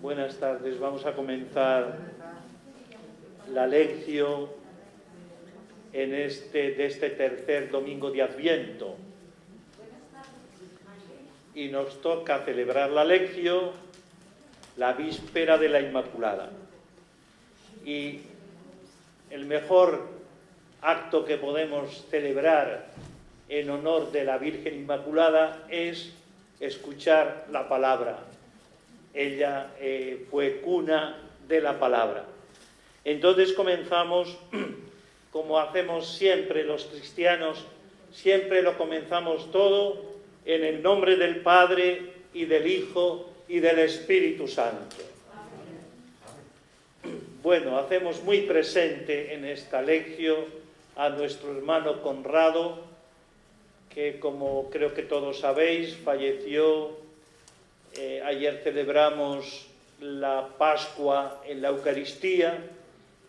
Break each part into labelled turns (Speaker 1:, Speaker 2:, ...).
Speaker 1: Buenas tardes. Vamos a comenzar la lección de este tercer domingo de Adviento. Y nos toca celebrar la lección la víspera de la Inmaculada. Y el mejor acto que podemos celebrar en honor de la Virgen Inmaculada es escuchar la palabra. Ella fue cuna de la palabra. Entonces comenzamos, como hacemos siempre los cristianos, siempre lo comenzamos todo en el nombre del Padre y del Hijo y del Espíritu Santo. Bueno, hacemos muy presente en esta lección a nuestro hermano Conrado, que como creo que todos sabéis, falleció. Ayer celebramos la Pascua en la Eucaristía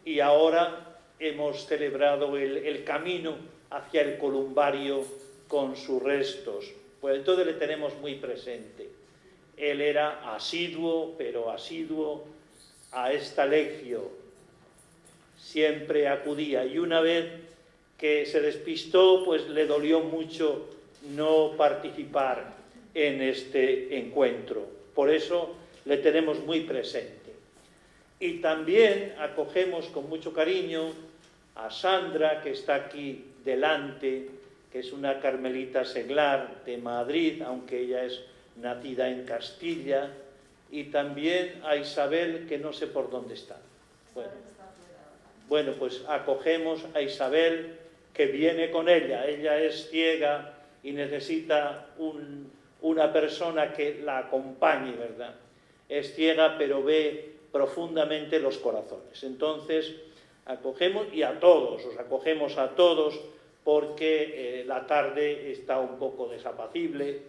Speaker 1: y ahora hemos celebrado el camino hacia el columbario con sus restos. Pues entonces le tenemos muy presente. Él era asiduo, pero asiduo a esta lección. Siempre acudía y una vez que se despistó, pues le dolió mucho no participar en este encuentro. Por eso le tenemos muy presente. Y también acogemos con mucho cariño a Sandra, que está aquí delante, que es una carmelita seglar de Madrid, aunque ella es nacida en Castilla, y también a Isabel, que no sé por dónde está. Bueno, pues acogemos a Isabel, que viene con ella. Ella es ciega y necesita una persona que la acompañe, ¿verdad? Es ciega, pero ve profundamente los corazones. Entonces, acogemos, y a todos, os acogemos a todos, porque la tarde está un poco desapacible,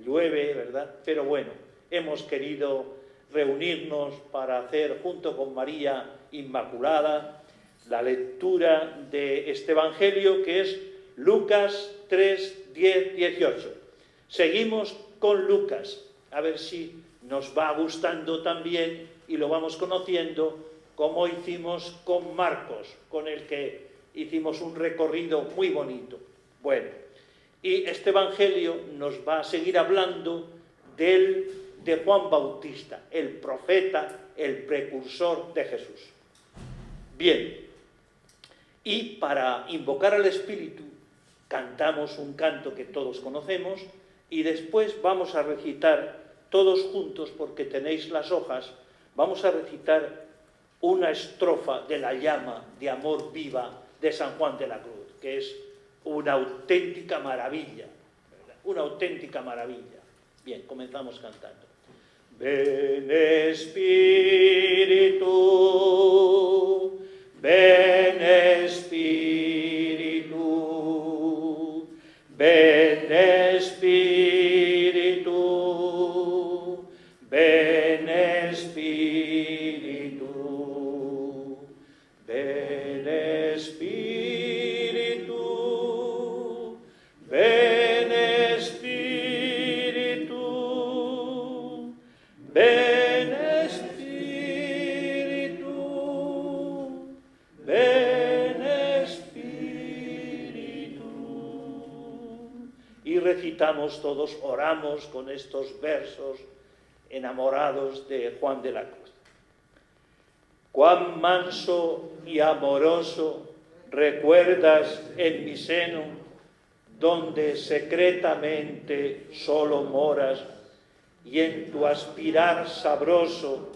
Speaker 1: llueve, ¿verdad? Pero bueno, hemos querido reunirnos para hacer, junto con María Inmaculada, la lectura de este Evangelio, que es Lucas 3, 10, 18. Seguimos con Lucas, a ver si nos va gustando también y lo vamos conociendo, como hicimos con Marcos, con el que hicimos un recorrido muy bonito. Bueno, y este Evangelio nos va a seguir hablando de Juan Bautista, el profeta, el precursor de Jesús. Bien, y para invocar al Espíritu cantamos un canto que todos conocemos y después vamos a recitar todos juntos, porque tenéis las hojas, vamos a recitar una estrofa de la llama de amor viva de San Juan de la Cruz, que es una auténtica maravilla, ¿verdad? Una auténtica maravilla. Bien, comenzamos cantando. Ven Espíritu, ven Espíritu, ven Espíritu, ven Espíritu, ven Espíritu, ven Espíritu, ven Espíritu, ven Espíritu. Y recitamos todos, oramos con estos versos enamorados de Juan de la Cruz. Cuán manso y amoroso recuerdas en mi seno, donde secretamente solo moras, y en tu aspirar sabroso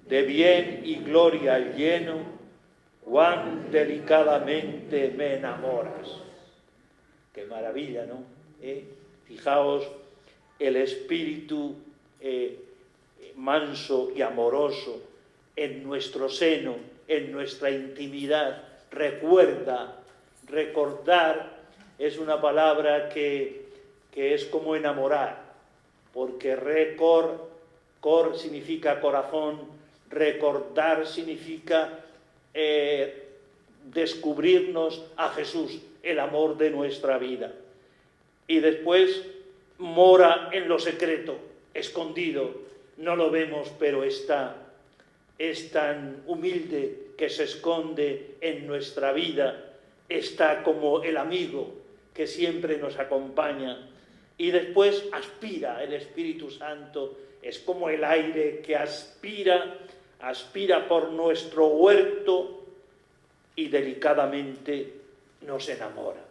Speaker 1: de bien y gloria lleno, cuán delicadamente me enamoras. Qué maravilla, ¿no? Fijaos, el espíritu manso y amoroso en nuestro seno, en nuestra intimidad, recordar es una palabra que es como enamorar, porque cor significa corazón, recordar significa descubrirnos a Jesús, el amor de nuestra vida. Y después mora en lo secreto, escondido, no lo vemos, pero está es tan humilde que se esconde en nuestra vida, está como el amigo que siempre nos acompaña, y después aspira el Espíritu Santo, es como el aire que aspira por nuestro huerto y delicadamente nos enamora.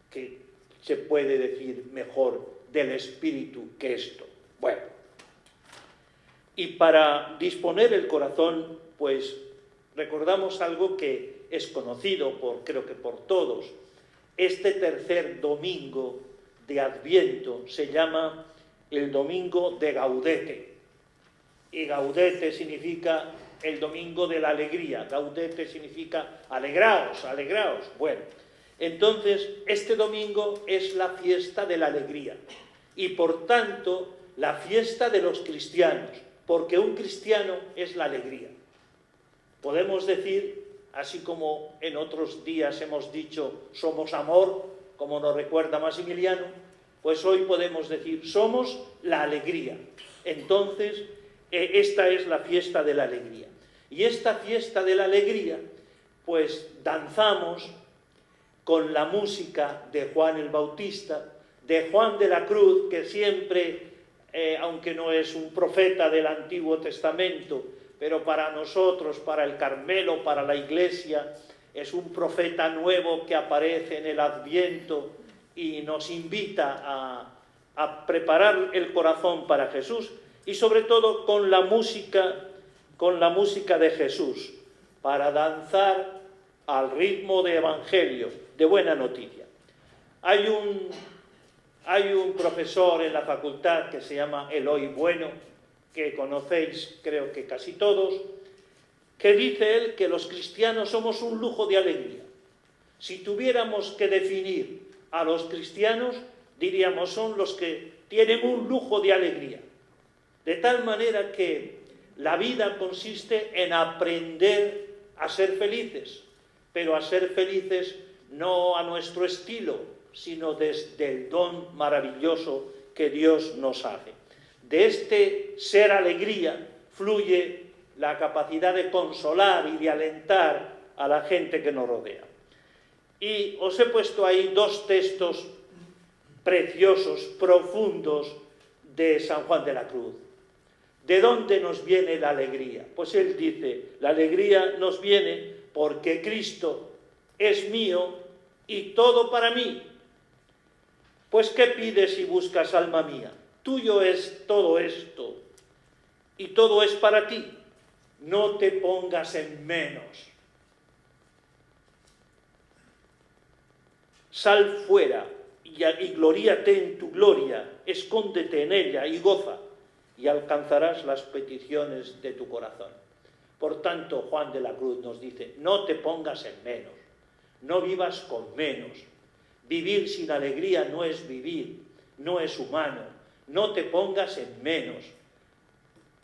Speaker 1: ¿Qué se puede decir mejor del Espíritu que esto? Bueno, y para disponer el corazón, pues recordamos algo que es conocido creo que por todos. Este tercer domingo de Adviento se llama el domingo de Gaudete. Y Gaudete significa el domingo de la alegría. Gaudete significa alegraos, alegraos. Bueno, entonces este domingo es la fiesta de la alegría y por tanto la fiesta de los cristianos, porque un cristiano es la alegría. Podemos decir, así como en otros días hemos dicho somos amor, como nos recuerda Maximiliano, pues hoy podemos decir somos la alegría. Entonces, esta es la fiesta de la alegría. Y esta fiesta de la alegría, pues danzamos con la música de Juan el Bautista, de Juan de la Cruz, que siempre, aunque no es un profeta del Antiguo Testamento, pero para nosotros, para el Carmelo, para la Iglesia, es un profeta nuevo que aparece en el Adviento y nos invita a preparar el corazón para Jesús, y sobre todo con la música de Jesús, para danzar al ritmo de Evangelio, de buena noticia. Hay un profesor en la facultad que se llama Eloy Bueno, que conocéis creo que casi todos, que dice él que los cristianos somos un lujo de alegría. Si tuviéramos que definir a los cristianos, diríamos son los que tienen un lujo de alegría. De tal manera que la vida consiste en aprender a ser felices, pero a ser felices no a nuestro estilo, sino desde el don maravilloso que Dios nos hace. De este ser alegría fluye la capacidad de consolar y de alentar a la gente que nos rodea. Y os he puesto ahí dos textos preciosos, profundos, de San Juan de la Cruz. ¿De dónde nos viene la alegría? Pues él dice, la alegría nos viene porque Cristo es mío y todo para mí. Pues ¿qué pides y buscas, alma mía? Tuyo es todo esto y todo es para ti. No te pongas en menos. Sal fuera y gloríate en tu gloria, escóndete en ella y goza, y alcanzarás las peticiones de tu corazón. Por tanto, Juan de la Cruz nos dice, no te pongas en menos, no vivas con menos. Vivir sin alegría no es vivir, no es humano. No te pongas en menos.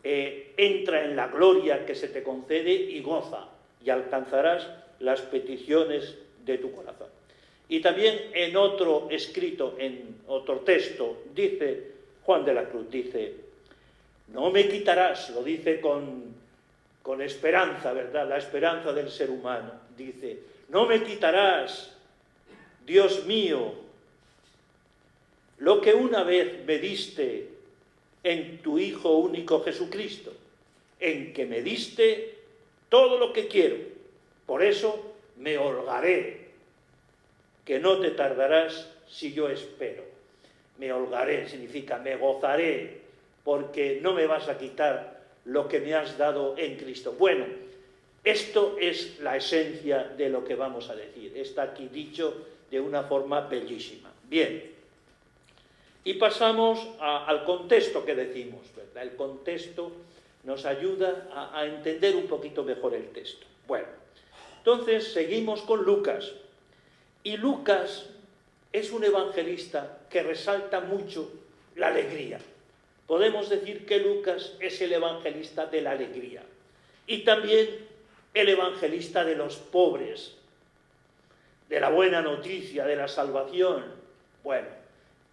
Speaker 1: Entra en la gloria que se te concede y goza, y alcanzarás las peticiones de tu corazón. Y también en otro escrito, en otro texto, dice Juan de la Cruz, dice, no me quitarás, lo dice con esperanza, ¿verdad? La esperanza del ser humano. Dice, no me quitarás, Dios mío, lo que una vez me diste en tu Hijo único Jesucristo, en que me diste todo lo que quiero. Por eso me holgaré, que no te tardarás si yo espero. Me holgaré significa me gozaré, porque no me vas a quitar lo que me has dado en Cristo. Bueno, esto es la esencia de lo que vamos a decir. Está aquí dicho de una forma bellísima. Bien, y pasamos al contexto que decimos, ¿verdad? El contexto nos ayuda a entender un poquito mejor el texto. Bueno, entonces seguimos con Lucas. Y Lucas es un evangelista que resalta mucho la alegría. Podemos decir que Lucas es el evangelista de la alegría y también el evangelista de los pobres, de la buena noticia, de la salvación. Bueno,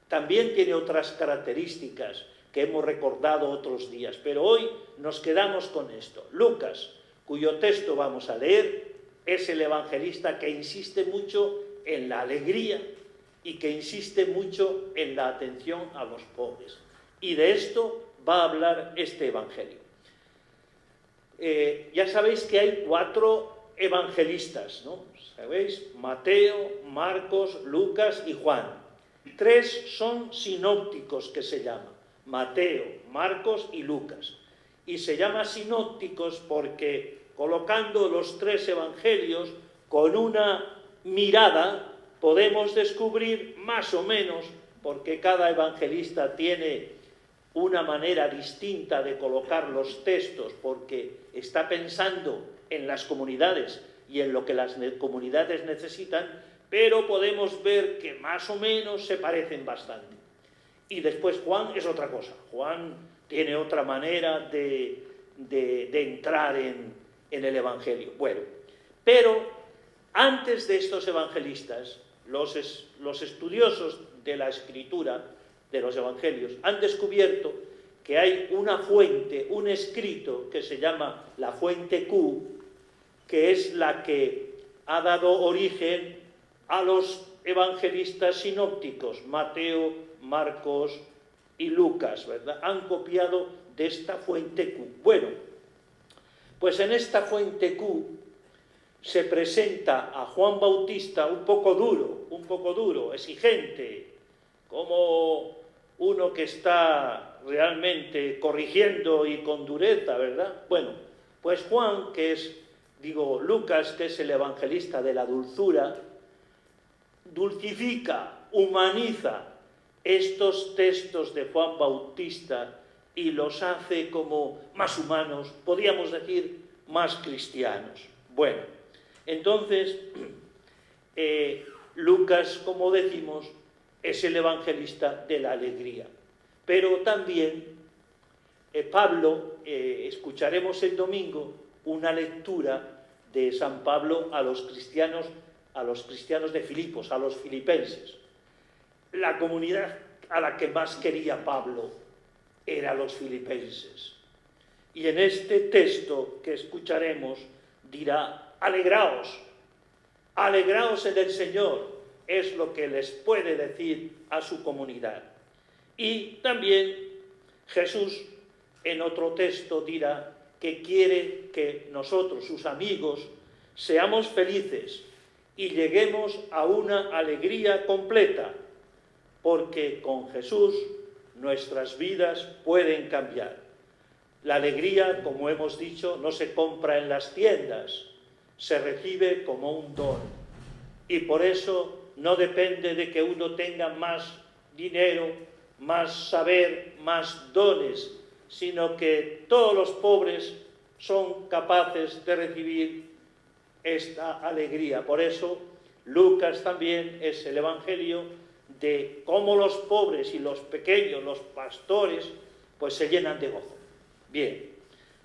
Speaker 1: también tiene otras características, que hemos recordado otros días. Pero hoy nos quedamos con esto. Lucas, cuyo texto vamos a leer, es el evangelista que insiste mucho en la alegría y que insiste mucho en la atención a los pobres. Y de esto va a hablar este evangelio. Ya sabéis que hay 4 evangelistas, ¿no? ¿Sabéis? Mateo, Marcos, Lucas y Juan. 3 son sinópticos, que se llaman Mateo, Marcos y Lucas. Y se llama sinópticos porque colocando los 3 evangelios con una mirada podemos descubrir más o menos, porque cada evangelista tiene una manera distinta de colocar los textos, porque está pensando en las comunidades y en lo que las comunidades necesitan, pero podemos ver que más o menos se parecen bastante. Y después Juan es otra cosa. Juan tiene otra manera de entrar en el evangelio. Bueno, pero antes de estos evangelistas, los estudiosos de la escritura de los evangelios han descubierto que hay una fuente, un escrito que se llama la fuente Q, que es la que ha dado origen a los evangelistas sinópticos, Mateo, Marcos y Lucas, ¿verdad? Han copiado de esta fuente Q. Bueno, pues en esta fuente Q se presenta a Juan Bautista un poco duro, exigente, como uno que está realmente corrigiendo y con dureza, ¿verdad? Bueno, pues Juan, Lucas, que es el evangelista de la dulzura, dulcifica, humaniza estos textos de Juan Bautista y los hace como más humanos, podríamos decir, más cristianos. Bueno, entonces, Lucas, como decimos, es el evangelista de la alegría. Pero también Pablo, escucharemos el domingo una lectura de San Pablo a los cristianos de Filipos, a los filipenses. La comunidad a la que más quería Pablo era los filipenses. Y en este texto que escucharemos dirá: alegraos, alegraos en el Señor, es lo que les puede decir a su comunidad. Y también Jesús en otro texto dirá que quiere que nosotros, sus amigos, seamos felices y lleguemos a una alegría completa, porque con Jesús nuestras vidas pueden cambiar. La alegría, como hemos dicho, no se compra en las tiendas, se recibe como un don. Y por eso no depende de que uno tenga más dinero, más saber, más dones, sino que todos los pobres son capaces de recibir esta alegría. Por eso Lucas también es el evangelio de cómo los pobres y los pequeños, los pastores, pues se llenan de gozo. Bien,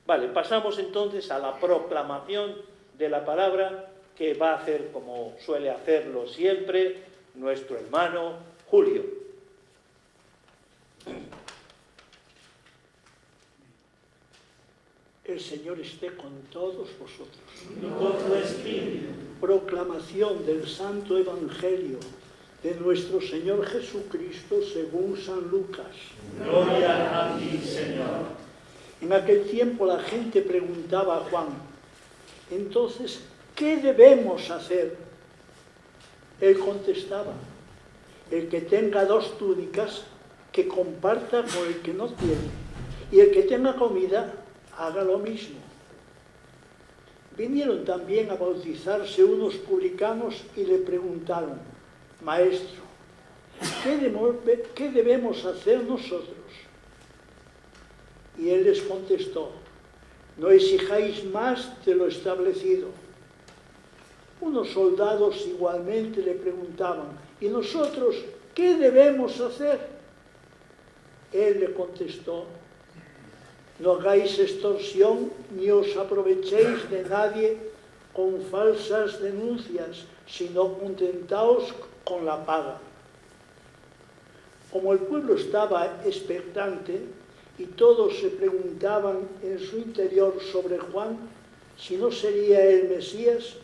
Speaker 1: vale, pasamos entonces a la proclamación de la palabra, que va a hacer, como suele hacerlo siempre, nuestro hermano Julio.
Speaker 2: El Señor esté con todos vosotros.
Speaker 1: Y con tu espíritu.
Speaker 2: Proclamación del Santo Evangelio de nuestro Señor Jesucristo según San Lucas.
Speaker 1: Gloria a ti, Señor.
Speaker 2: En aquel tiempo la gente preguntaba a Juan: entonces, ¿qué debemos hacer? Él contestaba: el que tenga 2 túnicas, que comparta con el que no tiene, y el que tenga comida, haga lo mismo. Vinieron también a bautizarse unos publicanos y le preguntaron: Maestro, ¿qué debemos hacer nosotros? Y él les contestó: no exijáis más de lo establecido. Unos soldados igualmente le preguntaban: ¿y nosotros qué debemos hacer? Él le contestó: no hagáis extorsión ni os aprovechéis de nadie con falsas denuncias, sino contentaos con la paga. Como el pueblo estaba expectante y todos se preguntaban en su interior sobre Juan si no sería el Mesías,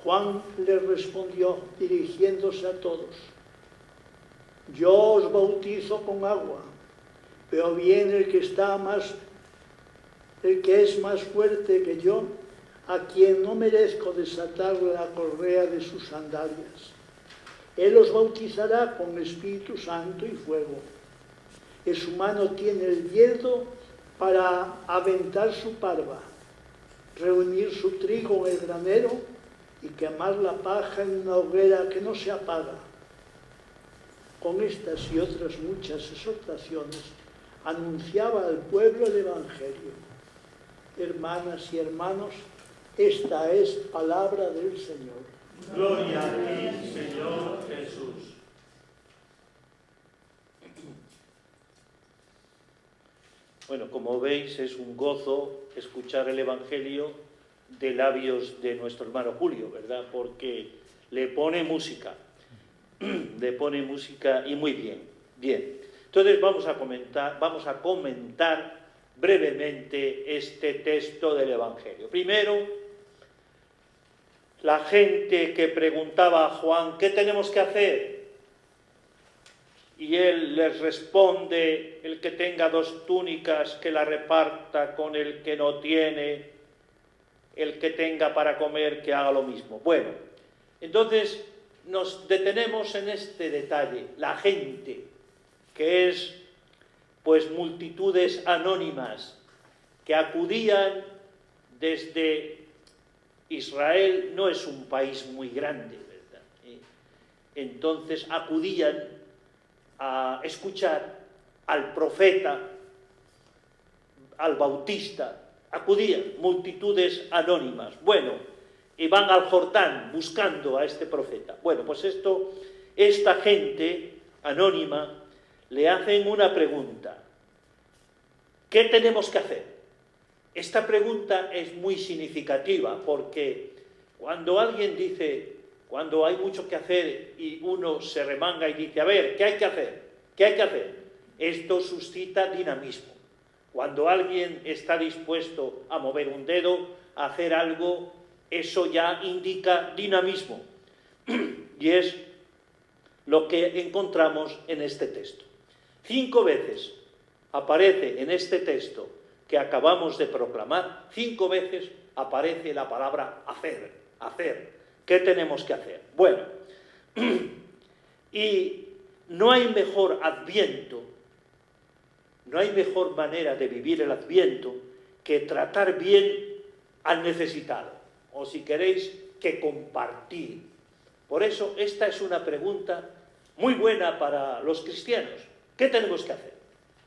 Speaker 2: Juan les respondió dirigiéndose a todos: yo os bautizo con agua, pero viene el que es más fuerte que yo, a quien no merezco desatarle la correa de sus sandalias. Él os bautizará con Espíritu Santo y fuego. En su mano tiene el hierro para aventar su parva, reunir su trigo en el granero y quemar la paja en una hoguera que no se apaga. Con estas y otras muchas exhortaciones anunciaba al pueblo el Evangelio. Hermanas y hermanos, esta es palabra del Señor.
Speaker 1: Gloria a ti, Señor Jesús. Bueno, como veis, es un gozo escuchar el Evangelio de labios de nuestro hermano Julio, ¿verdad? Porque le pone música y muy bien. Bien, entonces vamos a comentar brevemente este texto del Evangelio. Primero, la gente que preguntaba a Juan: ¿qué tenemos que hacer? Y él les responde: el que tenga 2 túnicas que la reparta con el que no tiene, el que tenga para comer que haga lo mismo. Bueno, entonces nos detenemos en este detalle. La gente, que es pues multitudes anónimas que acudían desde Israel, no es un país muy grande, ¿verdad? Entonces acudían a escuchar al profeta, al bautista, acudían multitudes anónimas. Bueno, y van al Jordán buscando a este profeta. Bueno, pues esta gente anónima le hacen una pregunta: ¿qué tenemos que hacer? Esta pregunta es muy significativa, porque cuando alguien dice, cuando hay mucho que hacer y uno se remanga y dice: a ver, ¿qué hay que hacer? ¿Qué hay que hacer? Esto suscita dinamismo. Cuando alguien está dispuesto a mover un dedo, a hacer algo, eso ya indica dinamismo. Y es lo que encontramos en este texto. 5 veces aparece en este texto que acabamos de proclamar, 5 veces aparece la palabra hacer, hacer. ¿Qué tenemos que hacer? Bueno, y no hay mejor adviento, no hay mejor manera de vivir el adviento que tratar bien al necesitado, o si queréis, que compartir. Por eso esta es una pregunta muy buena para los cristianos. ¿Qué tenemos que hacer?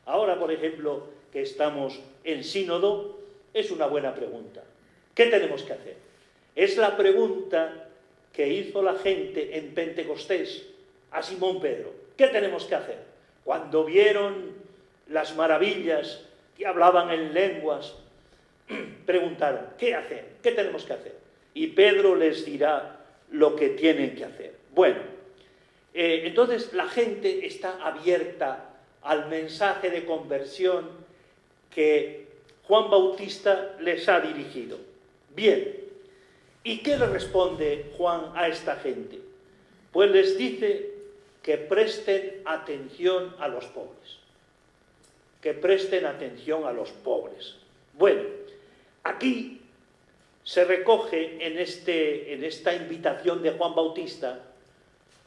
Speaker 1: Ahora, por ejemplo, que estamos en sínodo, es una buena pregunta. ¿Qué tenemos que hacer? Es la pregunta que hizo la gente en Pentecostés a Simón Pedro. ¿Qué tenemos que hacer? Cuando vieron las maravillas que hablaban en lenguas, preguntaron: ¿qué hacer? ¿Qué tenemos que hacer? Y Pedro les dirá lo que tienen que hacer. Bueno, entonces la gente está abierta al mensaje de conversión que Juan Bautista les ha dirigido. Bien, ¿y qué le responde Juan a esta gente? Pues les dice que presten atención a los pobres. Que presten atención a los pobres. Bueno, aquí se recoge en esta invitación de Juan Bautista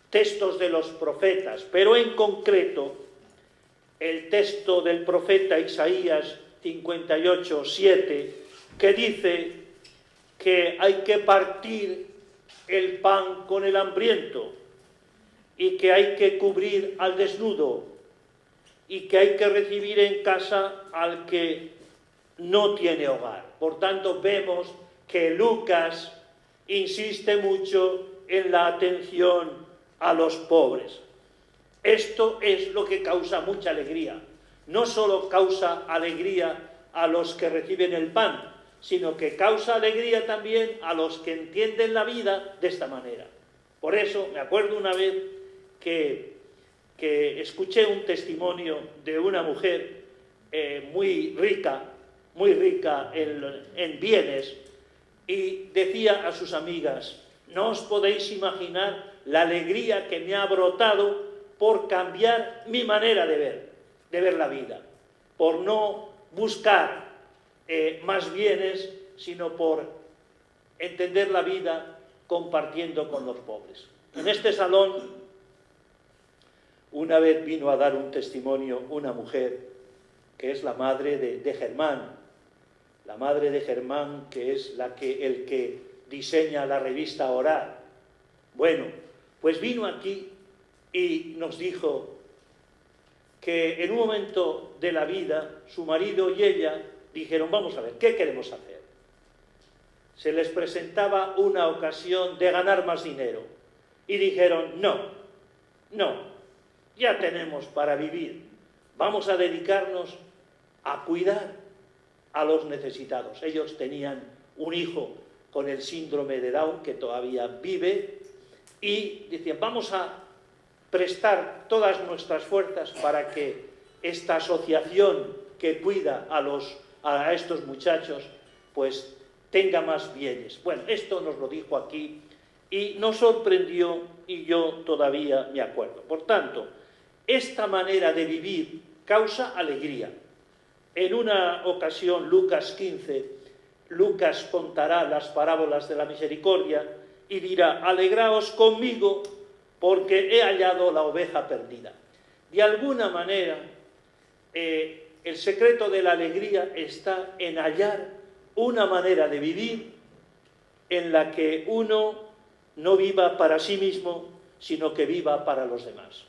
Speaker 1: textos de los profetas, pero en concreto el texto del profeta Isaías 58:7, que dice que hay que partir el pan con el hambriento y que hay que cubrir al desnudo y que hay que recibir en casa al que no tiene hogar. Por tanto, vemos que Lucas insiste mucho en la atención a los pobres. Esto es lo que causa mucha alegría. No solo causa alegría a los que reciben el pan, sino que causa alegría también a los que entienden la vida de esta manera. Por eso, me acuerdo una vez que que escuché un testimonio de una mujer muy rica en bienes, y decía a sus amigas: no os podéis imaginar la alegría que me ha brotado por cambiar mi manera de ver la vida, por no buscar más bienes, sino por entender la vida compartiendo con los pobres. En este salón una vez vino a dar un testimonio una mujer que es la madre de Germán, la madre de Germán, que es el que diseña la revista Orar. Bueno, pues vino aquí y nos dijo que en un momento de la vida su marido y ella dijeron: vamos a ver, ¿qué queremos hacer? Se les presentaba una ocasión de ganar más dinero y dijeron: no, ya tenemos para vivir, vamos a dedicarnos a cuidar a los necesitados. Ellos tenían un hijo con el síndrome de Down que todavía vive, y decían: vamos a prestar todas nuestras fuerzas para que esta asociación que cuida a estos muchachos pues tenga más bienes. Bueno, esto nos lo dijo aquí y nos sorprendió, y yo todavía me acuerdo. Por tanto, esta manera de vivir causa alegría. En una ocasión, Lucas 15, Lucas contará las parábolas de la misericordia y dirá: alegraos conmigo porque he hallado la oveja perdida. De alguna manera, el secreto de la alegría está en hallar una manera de vivir en la que uno no viva para sí mismo, sino que viva para los demás.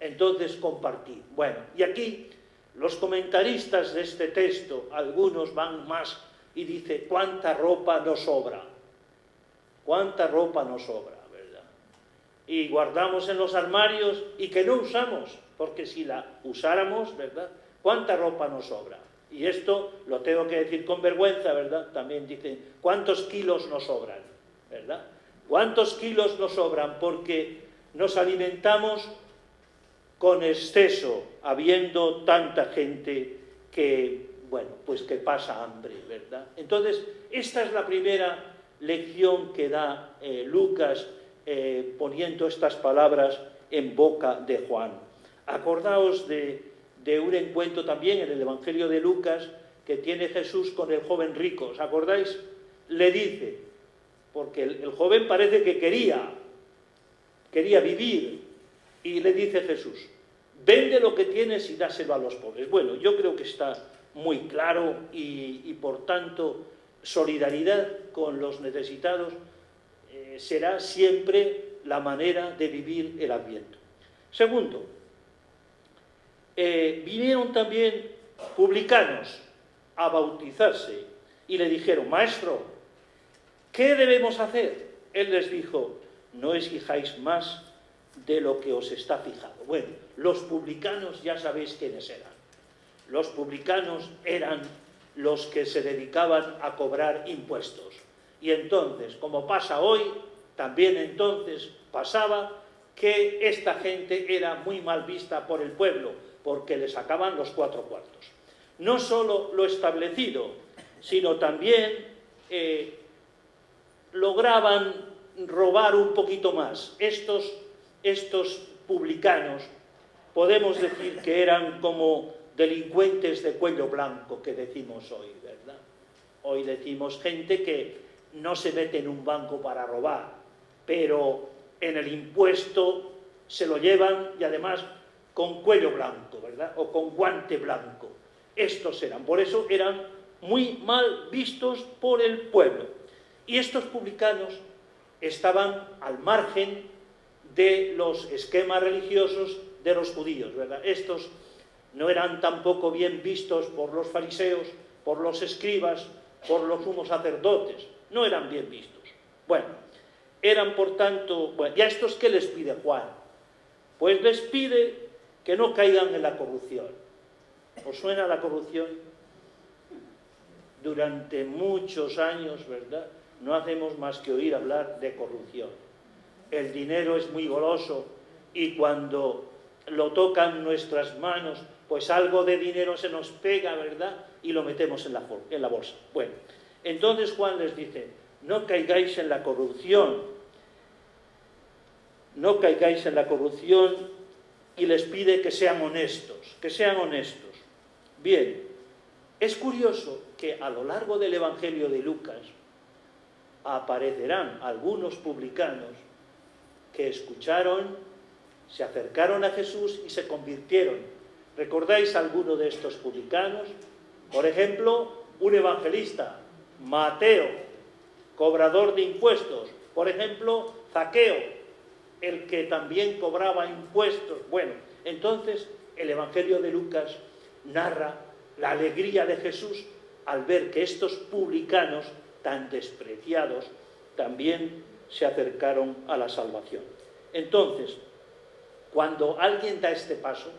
Speaker 1: Entonces, compartir. Bueno, y aquí los comentaristas de este texto, algunos van más y dicen: ¿cuánta ropa nos sobra? ¿Cuánta ropa nos sobra, verdad? Y guardamos en los armarios y que no usamos, porque si la usáramos, ¿verdad?, ¿cuánta ropa nos sobra? Y esto lo tengo que decir con vergüenza, ¿verdad? También dicen: ¿cuántos kilos nos sobran? ¿Verdad? ¿Cuántos kilos nos sobran? Porque nos alimentamos con exceso, habiendo tanta gente que, bueno, pues que pasa hambre, ¿verdad? Entonces, esta es la primera lección que da Lucas poniendo estas palabras en boca de Juan. Acordaos de un encuentro también en el Evangelio de Lucas que tiene Jesús con el joven rico. ¿Os acordáis? Le dice, porque el joven parece que quería vivir, y le dice Jesús: vende lo que tienes y dáselo a los pobres. Bueno, yo creo que está muy claro y por tanto, solidaridad con los necesitados será siempre la manera de vivir el Adviento. Segundo, vinieron también publicanos a bautizarse y le dijeron: maestro, ¿qué debemos hacer? Él les dijo: no exijáis más de lo que os está fijado. Bueno, los publicanos ya sabéis quiénes eran. Los publicanos eran los que se dedicaban a cobrar impuestos. Y entonces, como pasa hoy, también entonces pasaba que esta gente era muy mal vista por el pueblo, porque le sacaban los 4 cuartos. No solo lo establecido, sino también lograban robar un poquito más. Estos publicanos, podemos decir que eran como delincuentes de cuello blanco, que decimos hoy, ¿verdad? Hoy decimos gente que no se mete en un banco para robar, pero en el impuesto se lo llevan, y además con cuello blanco, ¿verdad?, o con guante blanco. Estos eran, por eso eran muy mal vistos por el pueblo. Y estos publicanos estaban al margen de los esquemas religiosos de los judíos, ¿verdad? Estos no eran tampoco bien vistos por los fariseos, por los escribas, por los sumos sacerdotes. No eran bien vistos. Bueno, eran por tanto... Bueno, ¿y a estos qué les pide Juan? Pues les pide que no caigan en la corrupción. ¿Os suena la corrupción? Durante muchos años, ¿verdad?, no hacemos más que oír hablar de corrupción. El dinero es muy goloso, y cuando lo tocan nuestras manos, pues algo de dinero se nos pega, ¿verdad? Y lo metemos en la bolsa. Bueno, entonces Juan les dice, no caigáis en la corrupción, no caigáis en la corrupción, y les pide que sean honestos, que sean honestos. Bien, es curioso que a lo largo del Evangelio de Lucas aparecerán algunos publicanos que escucharon, se acercaron a Jesús y se convirtieron. ¿Recordáis alguno de estos publicanos? Por ejemplo, un evangelista, Mateo, cobrador de impuestos. Por ejemplo, Zaqueo, el que también cobraba impuestos. Bueno, entonces el Evangelio de Lucas narra la alegría de Jesús al ver que estos publicanos tan despreciados también se acercaron a la salvación. Entonces, cuando alguien da este paso,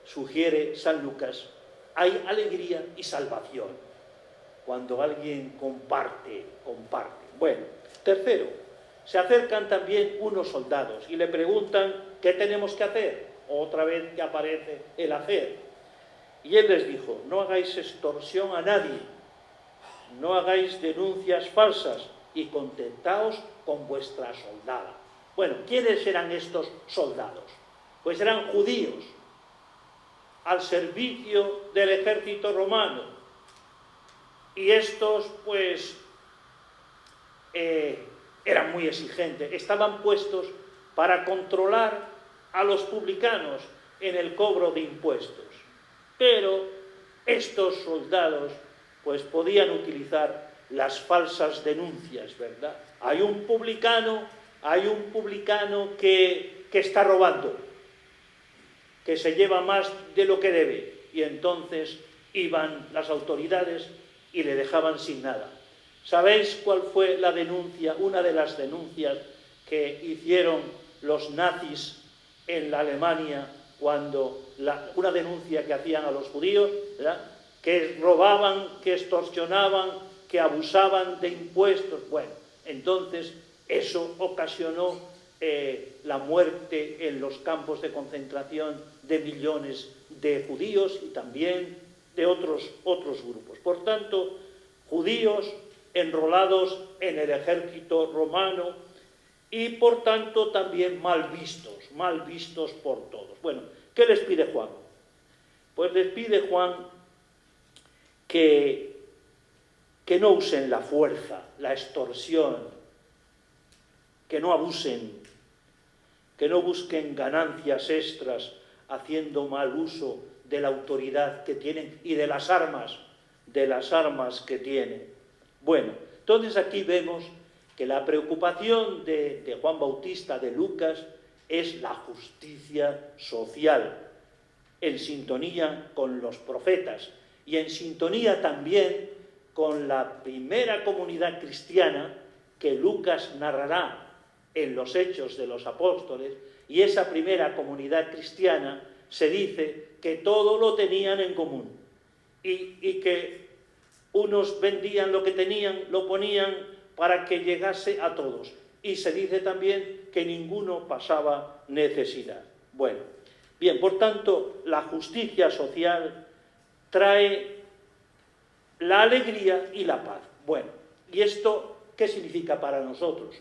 Speaker 1: sugiere San Lucas, hay alegría y salvación. Cuando alguien comparte. Bueno, tercero, se acercan también unos soldados y le preguntan qué tenemos que hacer. Otra vez que aparece el hacer. Y él les dijo, no hagáis extorsión a nadie, no hagáis denuncias falsas y contentaos con vuestra soldada. Bueno, ¿quiénes eran estos soldados? Pues eran judíos, al servicio del ejército romano. Y estos, pues, eran muy exigentes, estaban puestos para controlar a los publicanos en el cobro de impuestos. Pero estos soldados, pues, podían utilizar las falsas denuncias, ¿verdad? Hay un publicano que está robando, que se lleva más de lo que debe, y entonces iban las autoridades y le dejaban sin nada. ¿Sabéis cuál fue la denuncia, una de las denuncias que hicieron los nazis en la Alemania una denuncia que hacían a los judíos, ¿verdad? Que robaban, que extorsionaban, que abusaban de impuestos? Bueno, entonces eso ocasionó la muerte en los campos de concentración de millones de judíos y también de otros grupos. Por tanto, judíos enrolados en el ejército romano y, por tanto, también mal vistos por todos. Bueno, ¿qué les pide Juan? Pues les pide Juan que no usen la fuerza, la extorsión, que no abusen, que no busquen ganancias extras haciendo mal uso de la autoridad que tienen y de las armas que tienen. Bueno, entonces aquí vemos que la preocupación de Juan Bautista, de Lucas, es la justicia social, en sintonía con los profetas y en sintonía también con la primera comunidad cristiana que Lucas narrará en los Hechos de los Apóstoles, y esa primera comunidad cristiana se dice que todo lo tenían en común y que unos vendían lo que tenían, lo ponían para que llegase a todos, y se dice también que ninguno pasaba necesidad. Bueno, bien, por tanto, la justicia social trae la alegría y la paz. Bueno, ¿y esto qué significa para nosotros?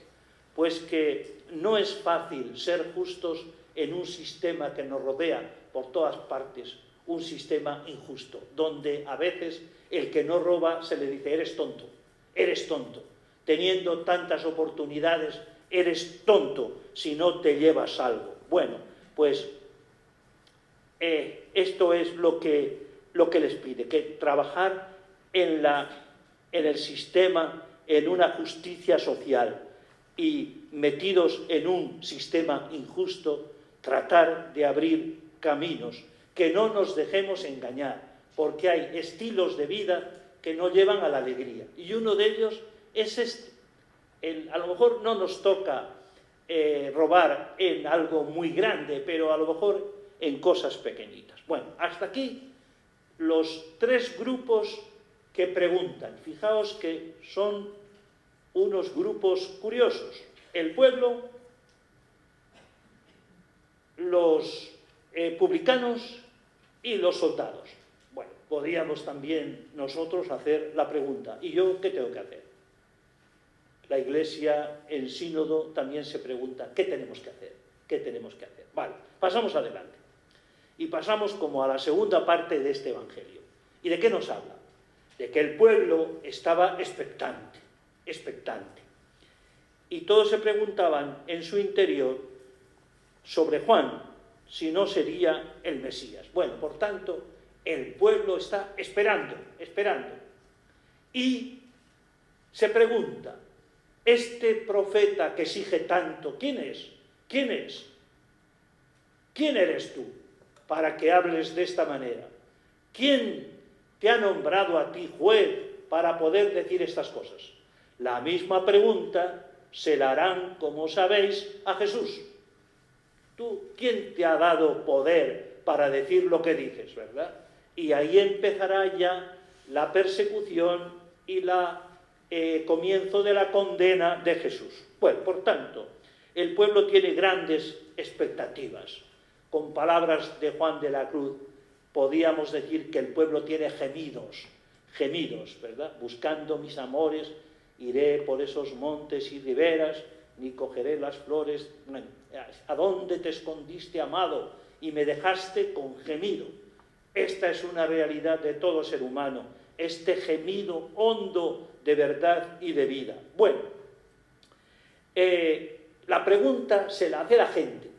Speaker 1: Pues que no es fácil ser justos en un sistema que nos rodea por todas partes, un sistema injusto, donde a veces el que no roba se le dice eres tonto, teniendo tantas oportunidades, eres tonto si no te llevas algo. Bueno, pues esto es lo que les pide, que trabajar en el sistema, en una justicia social, y metidos en un sistema injusto, tratar de abrir caminos, que no nos dejemos engañar, porque hay estilos de vida que no llevan a la alegría, y uno de ellos es este. A lo mejor no nos toca robar en algo muy grande, pero a lo mejor en cosas pequeñitas. Bueno, hasta aquí los tres grupos que preguntan. Fijaos que son unos grupos curiosos: el pueblo, los publicanos y los soldados. Bueno, podríamos también nosotros hacer la pregunta, ¿y yo qué tengo que hacer? La Iglesia en sínodo también se pregunta, ¿qué tenemos que hacer? ¿Qué tenemos que hacer? Vale, pasamos adelante. Y pasamos como a la segunda parte de este Evangelio. ¿Y de qué nos habla? De que el pueblo estaba expectante, expectante. Y todos se preguntaban en su interior sobre Juan, si no sería el Mesías. Bueno, por tanto, el pueblo está esperando, esperando. Y se pregunta, este profeta que exige tanto, ¿quién es? ¿Quién es? ¿Quién eres tú para que hables de esta manera? ¿Quién te ha nombrado a ti juez para poder decir estas cosas? La misma pregunta se la harán, como sabéis, a Jesús. ¿Tú quién te ha dado poder para decir lo que dices, verdad? Y ahí empezará ya la persecución y el comienzo de la condena de Jesús. Bueno, por tanto, el pueblo tiene grandes expectativas. Con palabras de Juan de la Cruz, podíamos decir que el pueblo tiene gemidos, gemidos, ¿verdad? Buscando mis amores, iré por esos montes y riberas, ni cogeré las flores. ¿A dónde te escondiste, amado? Y me dejaste con gemido. Esta es una realidad de todo ser humano, este gemido hondo de verdad y de vida. Bueno, la pregunta se la hace la gente.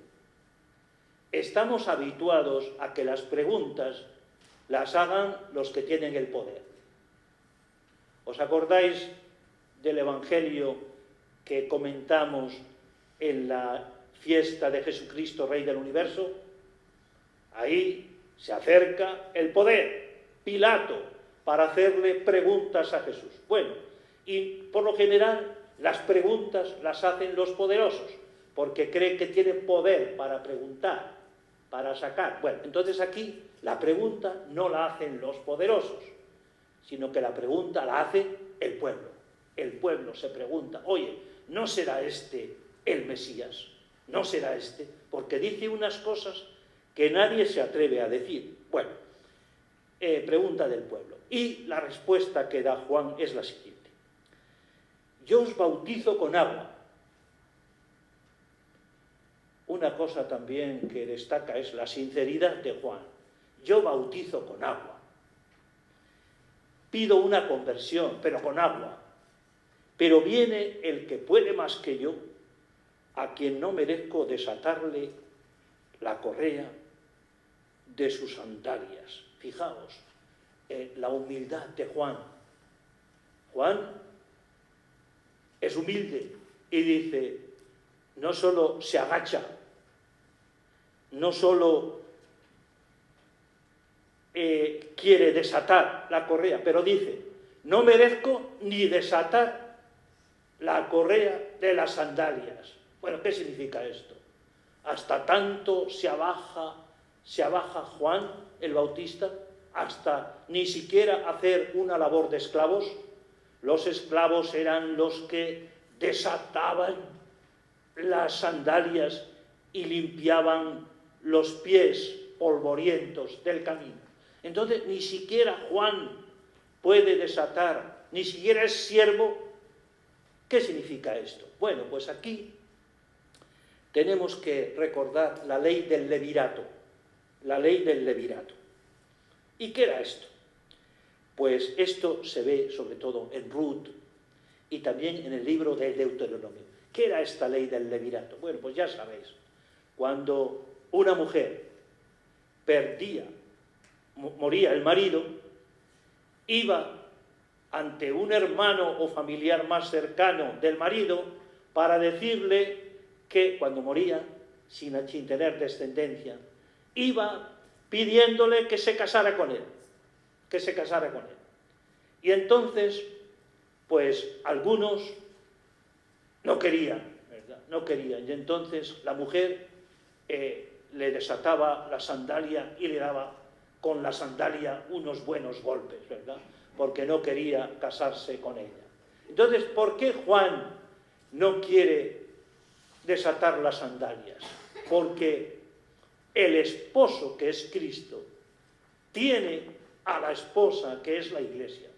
Speaker 1: Estamos habituados a que las preguntas las hagan los que tienen el poder. ¿Os acordáis del Evangelio que comentamos en la fiesta de Jesucristo, Rey del Universo? Ahí se acerca el poder, Pilato, para hacerle preguntas a Jesús. Bueno, y por lo general las preguntas las hacen los poderosos, porque creen que tienen poder para preguntar, para sacar. Bueno, entonces aquí la pregunta no la hacen los poderosos, sino que la pregunta la hace el pueblo. El pueblo se pregunta, oye, ¿no será este el Mesías? ¿No será este? Porque dice unas cosas que nadie se atreve a decir. Bueno, pregunta del pueblo. Y la respuesta que da Juan es la siguiente. Yo os bautizo con agua. Una cosa también que destaca es la sinceridad de Juan. Yo bautizo con agua. Pido una conversión, pero con agua. Pero viene el que puede más que yo, a quien no merezco desatarle la correa de sus sandalias. Fijaos, la humildad de Juan. Juan es humilde y dice, no solo se agacha, no solo quiere desatar la correa, pero dice, no merezco ni desatar la correa de las sandalias. Bueno, ¿qué significa esto? Hasta tanto se abaja Juan el Bautista, hasta ni siquiera hacer una labor de esclavos. Los esclavos eran los que desataban las sandalias y limpiaban los pies polvorientos del camino. Entonces, ni siquiera Juan puede desatar, ni siquiera es siervo. ¿Qué significa esto? Bueno, pues aquí tenemos que recordar la ley del levirato. La ley del levirato. ¿Y qué era esto? Pues esto se ve sobre todo en Ruth y también en el libro del Deuteronomio. ¿Qué era esta ley del levirato? Bueno, pues ya sabéis, cuando una mujer moría el marido, iba ante un hermano o familiar más cercano del marido para decirle que cuando moría, sin tener descendencia, iba pidiéndole que se casara con él, que se casara con él. Y entonces, pues algunos no querían, ¿verdad? No querían. Y entonces la mujer le desataba la sandalia y le daba con la sandalia unos buenos golpes, ¿verdad? Porque no quería casarse con ella. Entonces, ¿por qué Juan no quiere desatar las sandalias? Porque el esposo, que es Cristo, tiene a la esposa, que es la Iglesia.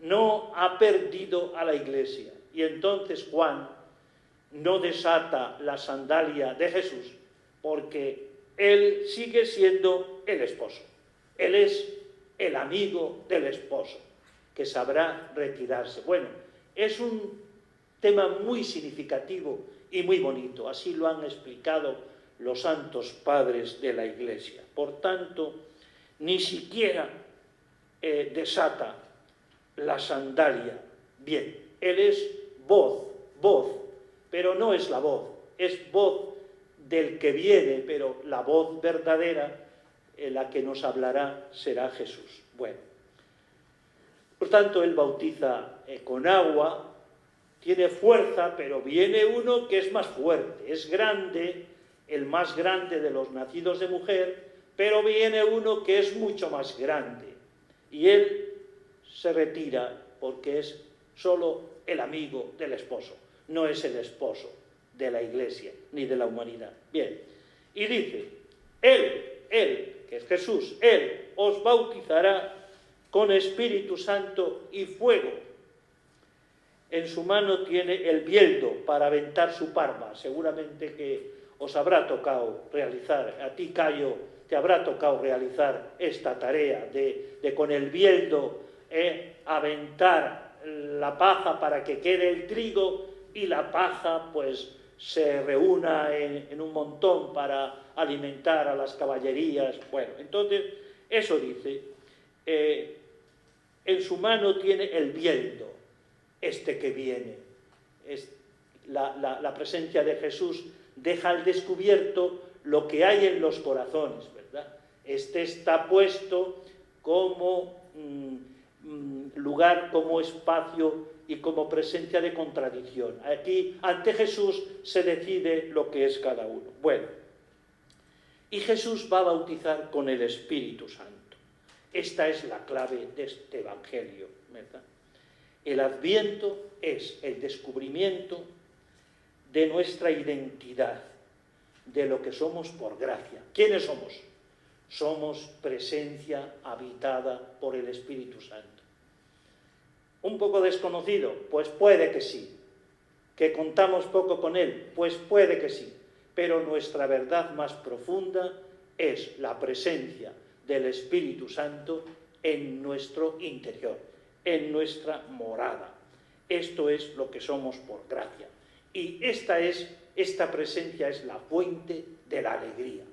Speaker 1: No ha perdido a la Iglesia. Y entonces Juan no desata la sandalia de Jesús, porque él sigue siendo el esposo. Él es el amigo del esposo, que sabrá retirarse. Bueno, es un tema muy significativo y muy bonito. Así lo han explicado los santos padres de la Iglesia. Por tanto, ni siquiera desata la sandalia. Bien, él es voz, pero no es la voz, es voz del que viene, pero la voz verdadera, la que nos hablará, será Jesús. Bueno, por tanto, él bautiza con agua, tiene fuerza, pero viene uno que es más fuerte, es grande, el más grande de los nacidos de mujer, pero viene uno que es mucho más grande. Y él se retira porque es solo el amigo del esposo, no es el esposo de la Iglesia ni de la humanidad. Bien, y dice, él, que es Jesús, él os bautizará con Espíritu Santo y fuego. En su mano tiene el bieldo para aventar su parma. Seguramente que os habrá tocado realizar, a ti Cayo, te habrá tocado realizar esta tarea de con el bieldo aventar la paja para que quede el trigo y la paja pues se reúna en un montón para alimentar a las caballerías. Bueno, entonces eso dice, en su mano tiene el bieldo, este que viene. La presencia de Jesús deja al descubierto lo que hay en los corazones, ¿verdad? Este está puesto como lugar, como espacio y como presencia de contradicción. Aquí, ante Jesús, se decide lo que es cada uno. Bueno, y Jesús va a bautizar con el Espíritu Santo. Esta es la clave de este Evangelio, ¿verdad? El Adviento es el descubrimiento de nuestra identidad, de lo que somos por gracia. ¿Quiénes somos? Somos presencia habitada por el Espíritu Santo. ¿Un poco desconocido? Pues puede que sí. ¿Que contamos poco con él? Pues puede que sí. Pero nuestra verdad más profunda es la presencia del Espíritu Santo en nuestro interior, en nuestra morada. Esto es lo que somos por gracia. Y esta presencia es la fuente de la alegría.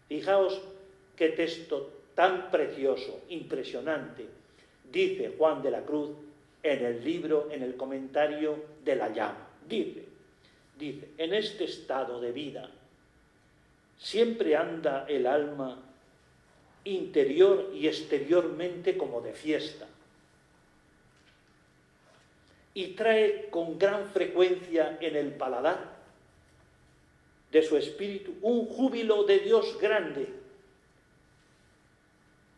Speaker 1: Fijaos qué texto tan precioso, impresionante, dice Juan de la Cruz en el libro, en el comentario de la llama. Dice, en este estado de vida siempre anda el alma interior y exteriormente como de fiesta, y trae con gran frecuencia en el paladar de su espíritu un júbilo de Dios grande,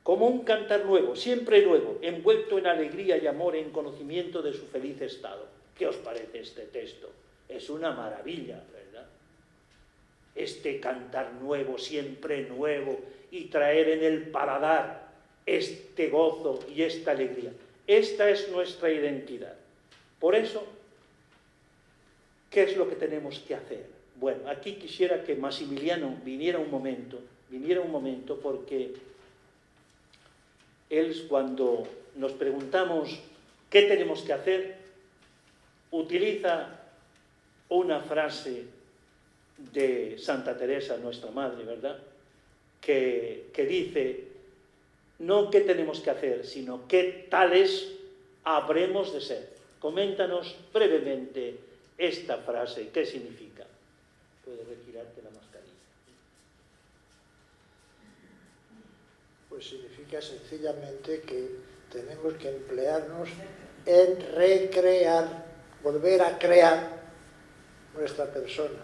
Speaker 1: como un cantar nuevo, siempre nuevo, envuelto en alegría y amor, en conocimiento de su feliz estado. ¿Qué os parece este texto? Es una maravilla, ¿verdad? Este cantar nuevo, siempre nuevo, y traer en el paladar este gozo y esta alegría. Esta es nuestra identidad. Por eso, ¿qué es lo que tenemos que hacer? Bueno, aquí quisiera que Maximiliano viniera un momento, porque él, cuando nos preguntamos qué tenemos que hacer, utiliza una frase de Santa Teresa, nuestra madre, ¿verdad?, que dice, no qué tenemos que hacer, sino qué tales habremos de ser. Coméntanos brevemente esta frase, ¿qué significa? Puedes retirarte la mascarilla.
Speaker 3: Pues significa sencillamente que tenemos que emplearnos en recrear, volver a crear nuestra persona,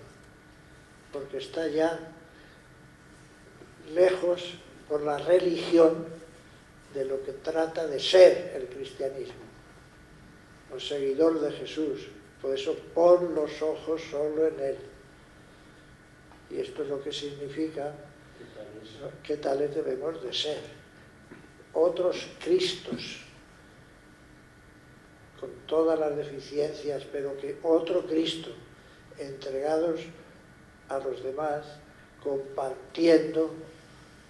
Speaker 3: porque está ya lejos por la religión de lo que trata de ser el cristianismo. El seguidor de Jesús, por eso pon los ojos solo en Él. Y esto es lo que significa ¿Qué tales debemos de ser? Otros Cristos, con todas las deficiencias, pero que otro Cristo, entregados a los demás, compartiendo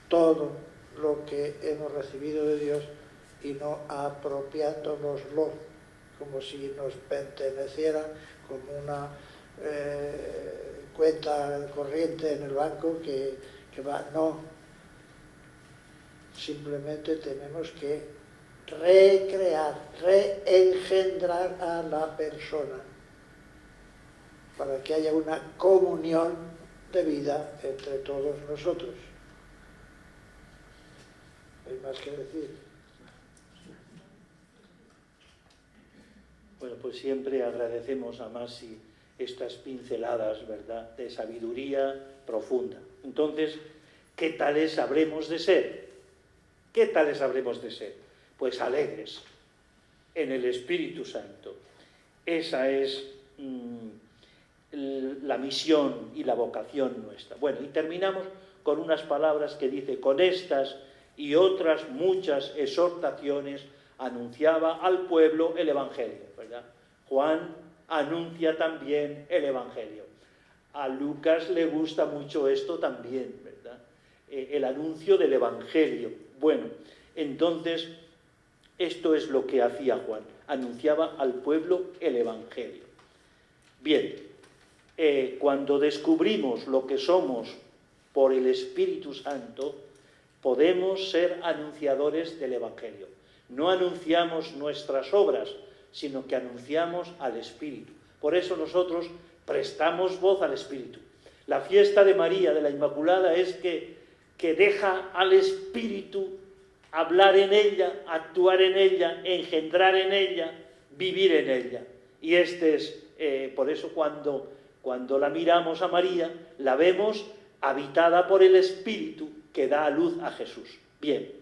Speaker 3: todo lo que hemos recibido de Dios y no apropiándonoslo como si nos perteneciera, como una cuenta corriente en el banco que va. No, simplemente tenemos que recrear, reengendrar a la persona para que haya una comunión de vida entre todos nosotros. ¿Hay más que decir?
Speaker 1: Bueno, pues siempre agradecemos a Masi estas pinceladas, ¿verdad?, de sabiduría profunda. Entonces, ¿qué tales habremos de ser? ¿Qué tales habremos de ser? Pues alegres en el Espíritu Santo. Esa es la misión y la vocación nuestra. Bueno, y terminamos con unas palabras que dice: con estas y otras muchas exhortaciones anunciaba al pueblo el Evangelio, ¿verdad? Juan anuncia también el Evangelio. A Lucas le gusta mucho esto también, ¿verdad? El anuncio del Evangelio. Bueno, entonces, esto es lo que hacía Juan, anunciaba al pueblo el Evangelio. Bien, cuando descubrimos lo que somos por el Espíritu Santo, podemos ser anunciadores del Evangelio. No anunciamos nuestras obras, sino que anunciamos al Espíritu. Por eso nosotros prestamos voz al Espíritu. La fiesta de María, de la Inmaculada, es que deja al Espíritu hablar en ella, actuar en ella, engendrar en ella, vivir en ella. Y este es, por eso cuando la miramos a María, la vemos habitada por el Espíritu que da a luz a Jesús. Bien,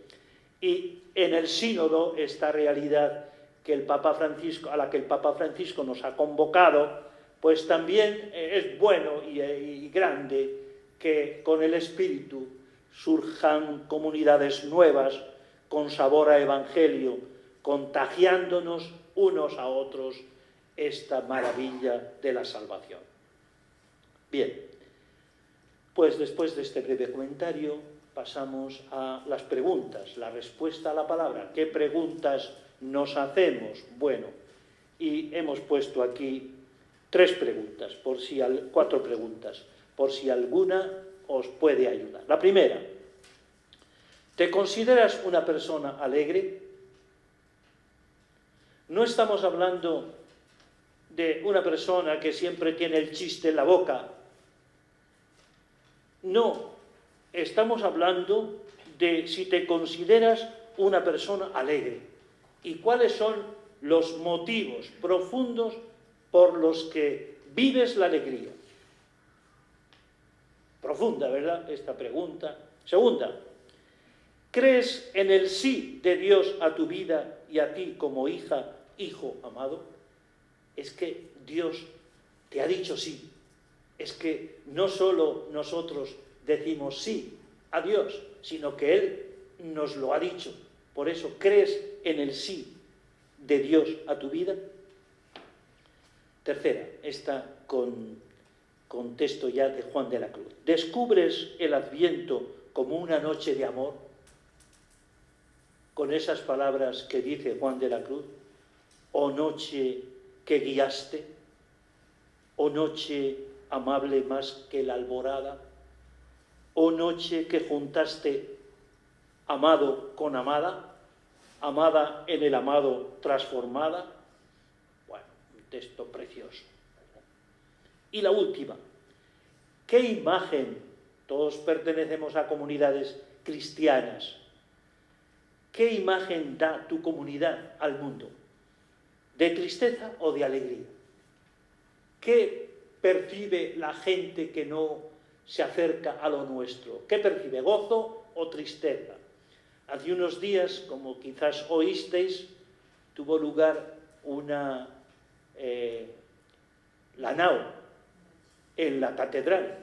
Speaker 1: y en el sínodo, esta realidad que a la que el Papa Francisco nos ha convocado, pues también es bueno y grande que con el Espíritu surjan comunidades nuevas, con sabor a Evangelio, contagiándonos unos a otros esta maravilla de la salvación. Bien, pues después de este breve comentario pasamos a las preguntas, la respuesta a la palabra. ¿Qué preguntas nos hacemos? Bueno, y hemos puesto aquí 4 preguntas, por si alguna os puede ayudar. La primera: ¿te consideras una persona alegre? No estamos hablando de una persona que siempre tiene el chiste en la boca. No, estamos hablando de si te consideras una persona alegre y cuáles son los motivos profundos por los que vives la alegría. Profunda, ¿verdad?, esta pregunta. Segunda: ¿crees en el sí de Dios a tu vida y a ti como hija, hijo amado? Es que Dios te ha dicho sí. Es que no solo nosotros decimos sí a Dios, sino que Él nos lo ha dicho. Por eso, ¿crees en el sí de Dios a tu vida? Tercera, esta con texto ya de Juan de la Cruz. ¿Descubres el Adviento como una noche de amor? Con esas palabras que dice Juan de la Cruz: «Oh noche que guiaste, oh noche amable más que la alborada, oh noche que juntaste amado con amada, amada en el amado transformada». Bueno, un texto precioso, ¿verdad? Y la última: ¿qué imagen? Todos pertenecemos a comunidades cristianas. ¿Qué imagen da tu comunidad al mundo? ¿De tristeza o de alegría? ¿Qué percibe la gente que no se acerca a lo nuestro? ¿Qué percibe? ¿Gozo o tristeza? Hace unos días, como quizás oísteis, tuvo lugar la nao en la catedral,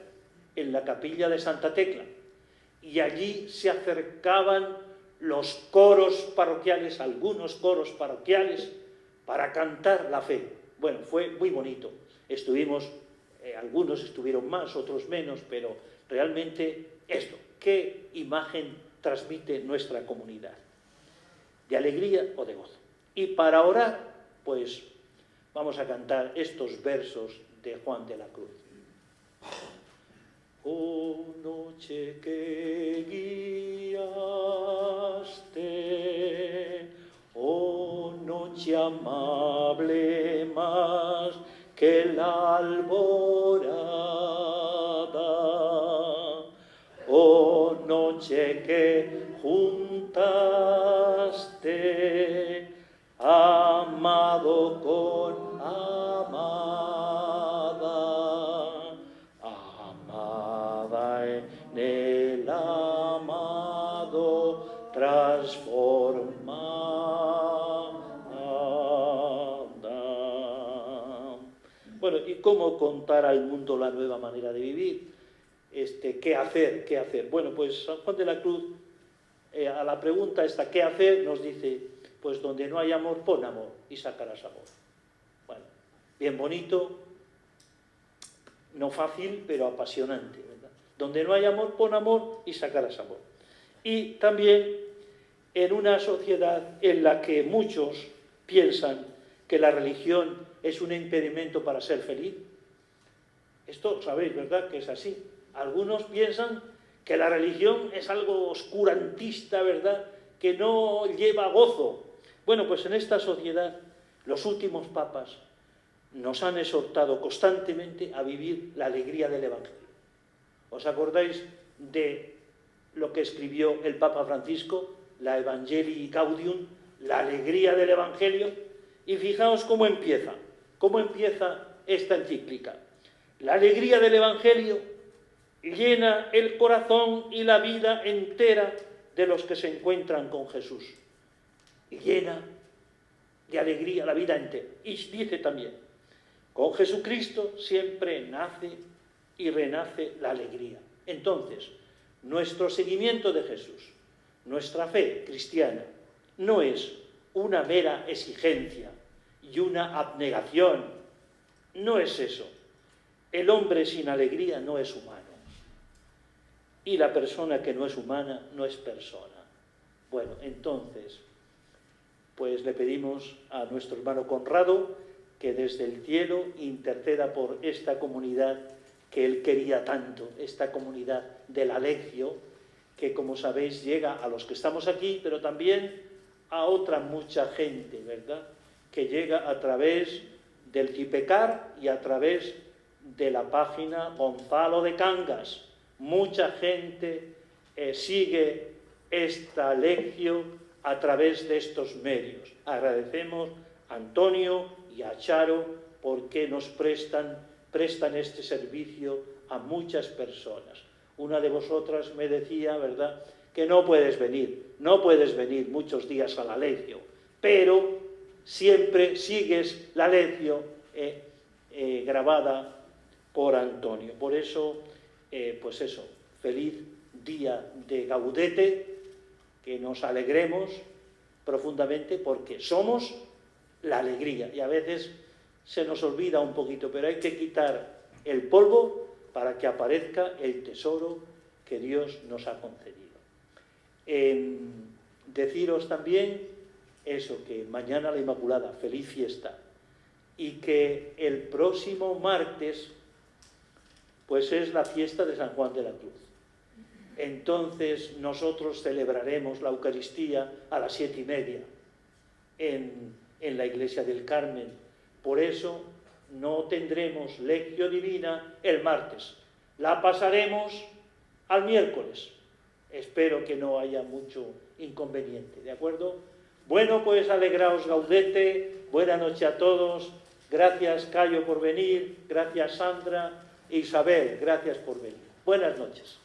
Speaker 1: en la capilla de Santa Tecla. y allí se acercaban los coros parroquiales, algunos coros parroquiales, para cantar la fe. Bueno, fue muy bonito. Estuvimos, algunos estuvieron más, otros menos, pero realmente esto, ¿qué imagen transmite nuestra comunidad? ¿De alegría o de gozo? Y para orar, pues vamos a cantar estos versos de Juan de la Cruz. Oh noche que guiaste, oh noche amable más que la alborada, oh noche que juntaste amado con amada, amada en el amado transformada. Bueno, ¿y cómo contar al mundo la nueva manera de vivir? ¿Qué hacer? ¿Qué hacer? Bueno, pues San Juan de la Cruz, a la pregunta esta, ¿qué hacer?, nos dice, pues donde no hay amor, pon amor y sacarás amor. Bueno, bien bonito, no fácil, pero apasionante, ¿verdad? Donde no hay amor, pon amor y sacarás amor. Y también en una sociedad en la que muchos piensan que la religión es un impedimento para ser feliz. Esto sabéis, ¿verdad?, que es así. Algunos piensan que la religión es algo oscurantista, ¿verdad?, que no lleva gozo. Bueno, pues en esta sociedad los últimos papas nos han exhortado constantemente a vivir la alegría del Evangelio. ¿Os acordáis de lo que escribió el Papa Francisco, la Evangelii Gaudium, la alegría del Evangelio? Y fijaos cómo empieza esta encíclica. La alegría del Evangelio llena el corazón y la vida entera de los que se encuentran con Jesús. Y llena de alegría la vida entera. Y dice también, con Jesucristo siempre nace y renace la alegría. Entonces, nuestro seguimiento de Jesús, nuestra fe cristiana, no es una mera exigencia y una abnegación. No es eso. El hombre sin alegría no es humano. Y la persona que no es humana no es persona. Bueno, entonces, pues le pedimos a nuestro hermano Conrado que desde el cielo interceda por esta comunidad que él quería tanto, esta comunidad del Alegio, que como sabéis llega a los que estamos aquí, pero también a otra mucha gente, ¿verdad?, que llega a través del Cipecar y a través de la página Gonzalo de Cangas. Mucha gente sigue esta Alegio a través de estos medios. Agradecemos a Antonio y a Charo porque nos prestan este servicio a muchas personas. Una de vosotras me decía, ¿verdad?, que no puedes venir muchos días a la Alegio, pero siempre sigues la Alegio grabada por Antonio. Por eso, pues eso, feliz día de Gaudete, que nos alegremos profundamente porque somos la alegría. Y a veces se nos olvida un poquito, pero hay que quitar el polvo para que aparezca el tesoro que Dios nos ha concedido. Deciros también eso, que mañana la Inmaculada, feliz fiesta, y que el próximo martes pues es la fiesta de San Juan de la Cruz. Entonces nosotros celebraremos la Eucaristía a las 7:30 en la Iglesia del Carmen. Por eso no tendremos Lectio Divina el martes, la pasaremos al miércoles. Espero que no haya mucho inconveniente, ¿de acuerdo? Bueno, pues alegraos Gaudete, buena noche a todos, gracias Cayo por venir, gracias Sandra, Isabel, gracias por venir. Buenas noches.